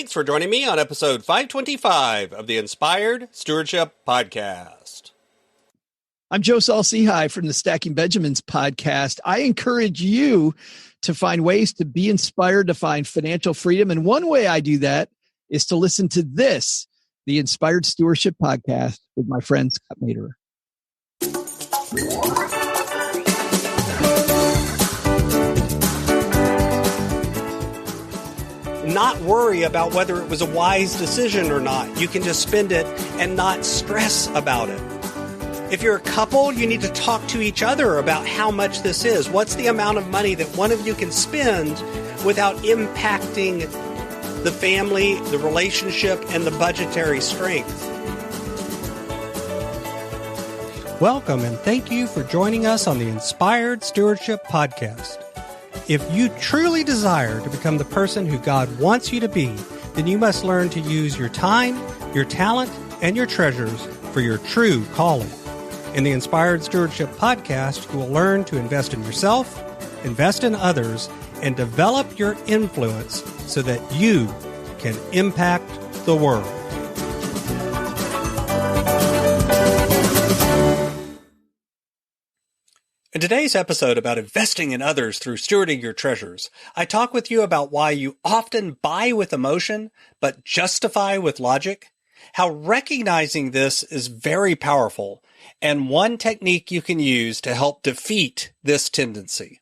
Thanks for joining me on episode 525 of the Inspired Stewardship Podcast. I'm Joe Saul-Sehy from the Stacking Benjamins podcast. I encourage you to find ways to be inspired to find financial freedom. And one way I do that is to listen to this, the Inspired Stewardship Podcast with my friend Scott Maderer. Not worry about whether it was a wise decision or not. You can just spend it and not stress about it. If you're a couple, you need to talk to each other about how much this is. What's the amount of money that one of you can spend without impacting the family, the relationship, and the budgetary strength? Welcome, and thank you for joining us on the Inspired Stewardship Podcast. If you truly desire to become the person who God wants you to be, then you must learn to use your time, your talent, and your treasures for your true calling. In the Inspired Stewardship Podcast, you will learn to invest in yourself, invest in others, and develop your influence so that you can impact the world. In today's episode about investing in others through stewarding your treasures, I talk with you about why you often buy with emotion, but justify with logic, how recognizing this is very powerful, and one technique you can use to help defeat this tendency.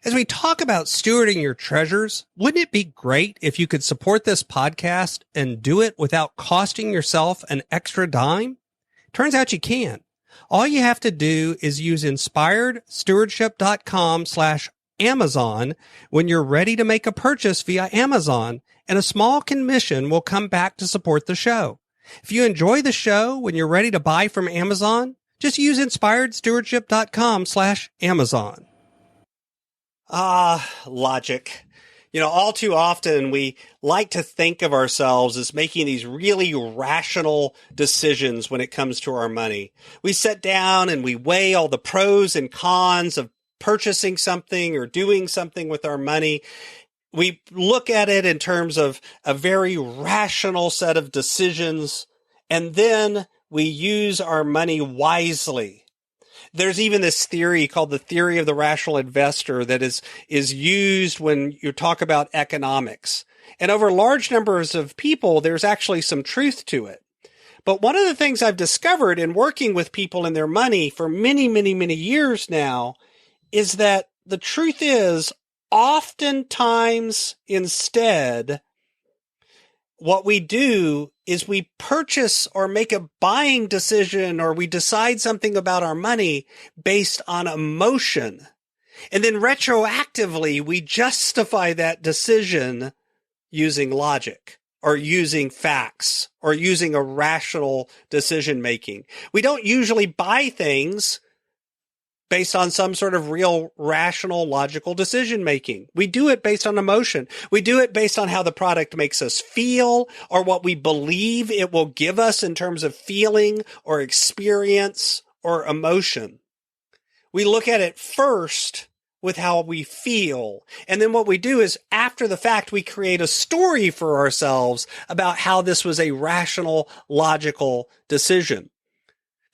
As we talk about stewarding your treasures, wouldn't it be great if you could support this podcast and do it without costing yourself an extra dime? Turns out you can. All you have to do is use inspiredstewardship.com/Amazon when you're ready to make a purchase via Amazon, and a small commission will come back to support the show. If you enjoy the show when you're ready to buy from Amazon, just use inspiredstewardship.com/Amazon. Logic. You know, all too often we like to think of ourselves as making these really rational decisions when it comes to our money. We sit down and we weigh all the pros and cons of purchasing something or doing something with our money. We look at it in terms of a very rational set of decisions, and then we use our money wisely. There's even this theory called the theory of the rational investor that is used when you talk about economics. And over large numbers of people, there's actually some truth to it. But one of the things I've discovered in working with people and their money for many, many, many years now is that the truth is oftentimes instead, what we do is we purchase or make a buying decision, or we decide something about our money based on emotion. And then retroactively, we justify that decision using logic or using facts or using a rational decision making. We don't usually buy things based on some sort of real rational, logical decision making. We do it based on emotion. We do it based on how the product makes us feel or what we believe it will give us in terms of feeling or experience or emotion. We look at it first with how we feel. And then what we do is after the fact, we create a story for ourselves about how this was a rational, logical decision.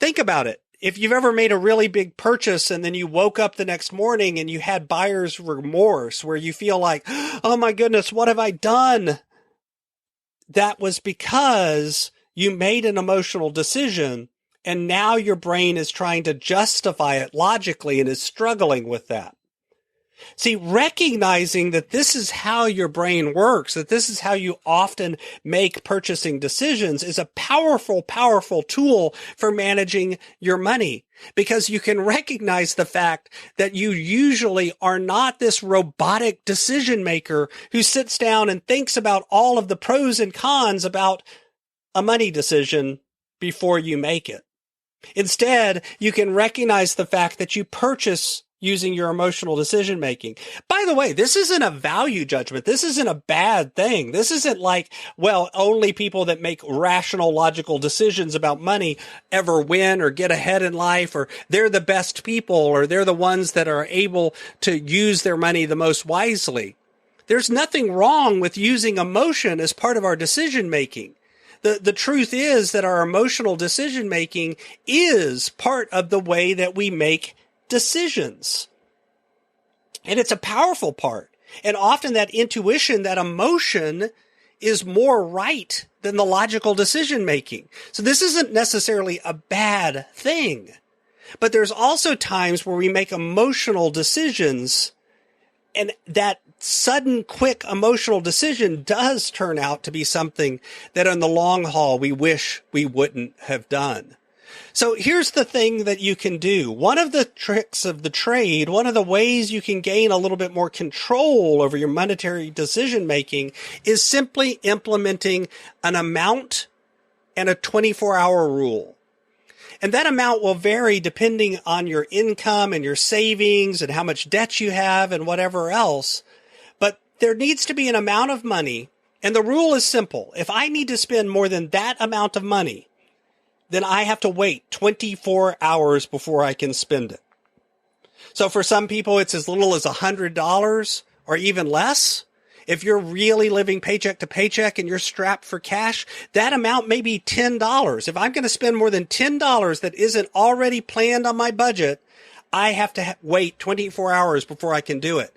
Think about it. If you've ever made a really big purchase and then you woke up the next morning and you had buyer's remorse where you feel like, oh my goodness, what have I done? That was because you made an emotional decision and now your brain is trying to justify it logically and is struggling with that. See, recognizing that this is how your brain works, that this is how you often make purchasing decisions is a powerful, powerful tool for managing your money, because you can recognize the fact that you usually are not this robotic decision maker who sits down and thinks about all of the pros and cons about a money decision before you make it. Instead, you can recognize the fact that you purchase using your emotional decision making. By the way, this isn't a value judgment. This isn't a bad thing. This isn't like, well, only people that make rational, logical decisions about money ever win or get ahead in life, or they're the best people, or they're the ones that are able to use their money the most wisely. There's nothing wrong with using emotion as part of our decision making. The truth is that our emotional decision making is part of the way that we make decisions. And it's a powerful part. And often that intuition, that emotion is more right than the logical decision making. So this isn't necessarily a bad thing. But there's also times where we make emotional decisions, and that sudden, quick emotional decision does turn out to be something that in the long haul we wish we wouldn't have done. So here's the thing that you can do. One of the tricks of the trade, one of the ways you can gain a little bit more control over your monetary decision making is simply implementing an amount and a 24-hour rule. And that amount will vary depending on your income and your savings and how much debt you have and whatever else. But there needs to be an amount of money. And the rule is simple. If I need to spend more than that amount of money, then I have to wait 24 hours before I can spend it. So for some people, it's as little as $100 or even less. If you're really living paycheck to paycheck and you're strapped for cash, that amount may be $10. If I'm going to spend more than $10 that isn't already planned on my budget, I have to wait 24 hours before I can do it.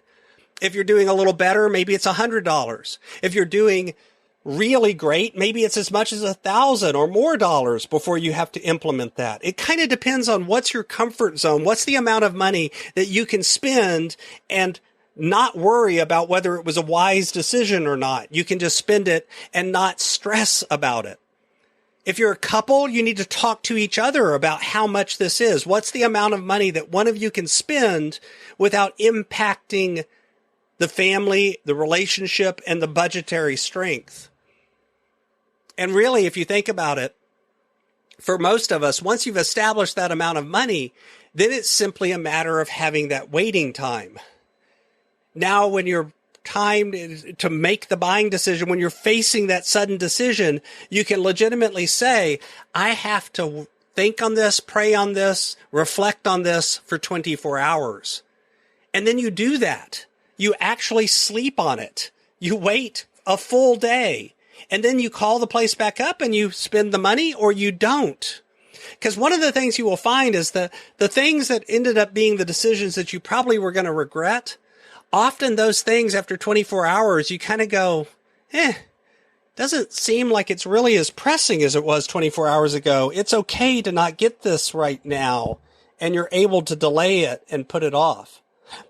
If you're doing a little better, maybe it's $100. If you're doing really great, maybe it's as much as $1,000 or more dollars before you have to implement that. It kind of depends on what's your comfort zone. What's the amount of money that you can spend and not worry about whether it was a wise decision or not. You can just spend it and not stress about it. If you're a couple, you need to talk to each other about how much this is. What's the amount of money that one of you can spend without impacting the family, the relationship, and the budgetary strength? And really, if you think about it, for most of us, once you've established that amount of money, then it's simply a matter of having that waiting time. Now, when you're timed to make the buying decision, when you're facing that sudden decision, you can legitimately say, I have to think on this, pray on this, reflect on this for 24 hours. And then you do that. You actually sleep on it. You wait a full day. And then you call the place back up and you spend the money, or you don't. Because one of the things you will find is the things that ended up being the decisions that you probably were going to regret, often those things after 24 hours, you kind of go, doesn't seem like it's really as pressing as it was 24 hours ago. It's okay to not get this right now. And you're able to delay it and put it off.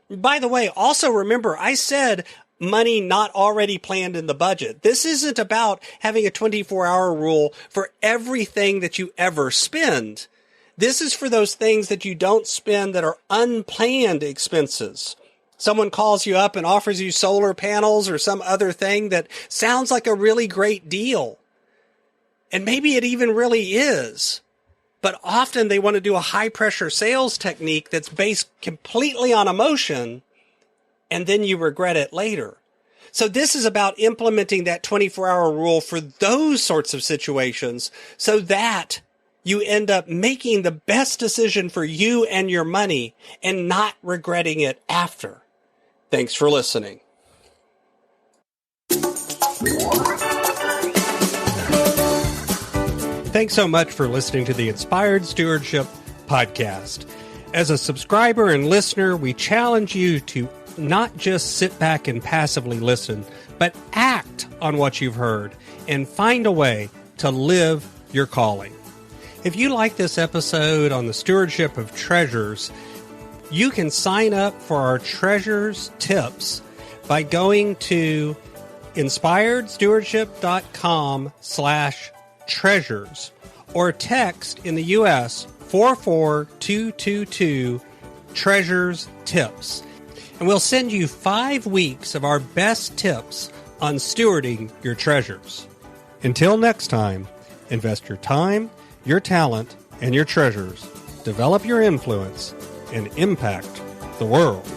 By the way, also remember, I said money not already planned in the budget. This isn't about having a 24-hour rule for everything that you ever spend. This is for those things that you don't spend that are unplanned expenses. Someone calls you up and offers you solar panels or some other thing that sounds like a really great deal. And maybe it even really is. But often they want to do a high-pressure sales technique that's based completely on emotion, and then you regret it later. So this is about implementing that 24-hour rule for those sorts of situations so that you end up making the best decision for you and your money and not regretting it after. Thanks for listening. Thanks so much for listening to the Inspired Stewardship podcast. As a subscriber and listener, we challenge you to not just sit back and passively listen, but act on what you've heard and find a way to live your calling. If you like this episode on the stewardship of treasures, you can sign up for our treasures tips by going to inspiredstewardship.com/treasures or text in the U.S. 44222 treasures tips. And we'll send you 5 weeks of our best tips on stewarding your treasures. Until next time, invest your time, your talent, and your treasures. Develop your influence and impact the world.